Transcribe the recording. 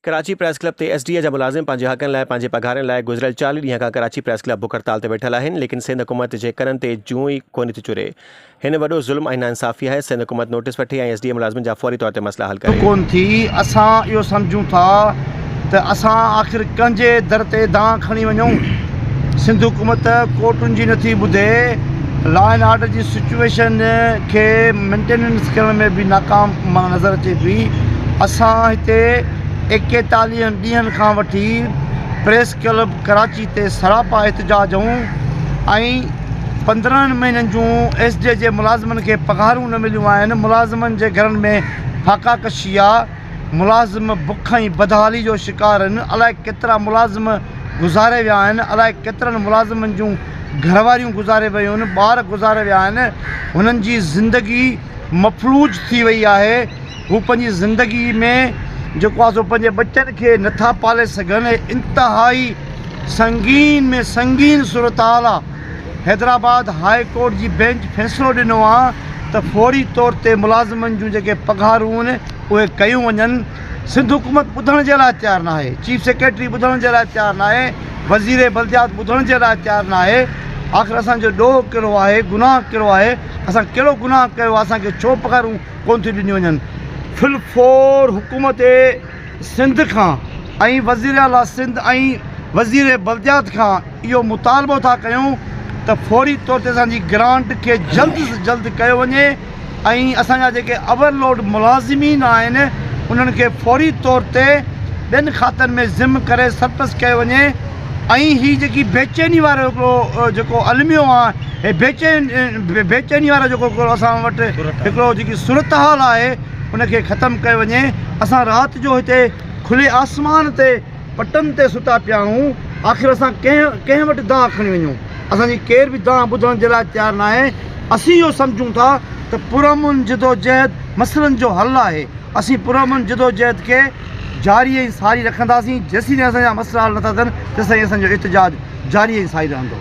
Karachi press club ते SDA जा मुलाज़िम पंहिंजे हक़नि लाइ पंहिंजे पघारनि लाइ गुज़िरियल 40 ॾींहं खां कराची प्रेस क्लब बुख हड़ताल ते वेठल आहिनि, लेकिन सिंध हुकूमत जे कननि ते जूं ई कोन थी चुरे। हिन वॾो ज़ुल्म ऐं नाइंसाफ़ी आहे। सिंध हुकूमत नोटिस वठी ऐं SDA मुलाज़िमनि जा फौरी तौर ते मसला हल करे कोन थी। असां इहो सम्झूं था त असां आख़िर कंहिंजे दर ते दांह खणी वञूं। सिंध हुकूमत कोर्टुनि जी नथी ॿुधे, लॉ एंड ऑर्डर जी सिचुएशन खे मेंटेनेंस करण में बि नाकाम नज़र अचे पई। असां हिते 41 ॾींहंनि खां वठी प्रेस क्लब कराची ते सरापा एहतजाज ऐं 15 महीननि जूं SDA जे मुलाज़िमनि खे पघारूं न मिलियूं आहिनि। मुलाज़िमनि जे घरनि में फाका कशी आहे। मुलाज़िम बुख ऐं बदहाली जो शिकार आहिनि। अलाए केतिरा मुलाज़िम गुज़ारे विया आहिनि। अलाए केतिरनि मुलाज़िमनि जूं घरवारियूं गुज़ारे वियूं आहिनि, ॿार गुज़ारे विया आहिनि। हुननि जी ज़िंदगी मफ़लूज थी वई आहे। हू पंहिंजी ज़िंदगी में जेको आहे सो पंहिंजे बचनि खे नथा पाले सघनि। इंतिहाई संगीन में संगीन सूरत हाल आहे। हैदराबाद हाई कोर्ट जी बेंच फ़ैसिलो ॾिनो आहे त फौरी तौर ते मुलाज़िमनि जूं जेके पघारूं आहिनि उहे कयूं वञनि। सिंध हुकूमत ॿुधण जे लाइ तयारु न आहे। चीफ सेक्रेटरी ॿुधण जे लाइ तयारु न आहे। वज़ीर बल्दियात ॿुधण जे लाइ तयारु न आहे। आख़िर असांजो ॾोह कहिड़ो आहे, गुनाह कहिड़ो आहे, असां कहिड़ो गुनाह कयो आहे, असांखे छो पघारूं कोन थियूं ॾिनियूं वञनि। फिलफोर हुकूमत सिंध खां ऐं वज़ीर आला सिंध ऐं वज़ीर बल्दियात खां इहो मुतालबो था कयूं त फौरी तौर ते असांजी ग्रांट खे जल्द सां जल्द कयो वञे ऐं असांजा जेके ओवरलोड मुलाज़िमीन आहिनि उन्हनि खे फौरी तौर ते ॿियनि खातनि में ज़िम करे सरप्लस कयो वञे। ऐं हीअ जेकी बेचैनी वारो हिकिड़ो जेको अलमियो आहे, बेचैनी वारो जेको असां वटि हिकिड़ो जेकी सूरत हाल आहे उनखे ख़तमु कयो वञे। असां राति जो हिते खुले आसमान ते पटनि ते सुता पिया आहियूं। आख़िर असां कंहिं वटि दांह खणी वञूं। असांजी केर बि दांह ॿुधण जे लाइ तयारु न आहे। असीं इहो सम्झूं था त पुरअमन जदोजहद मसइलनि जो हल आहे। असीं पुरअमन जदोजहद खे जारी ऐं सारी रखंदासीं। जेसीं ताईं असांजा मसइला हल नथा थियनि तेसीं ताईं असांजो एहतजाज जारी ऐं सारी रहंदो।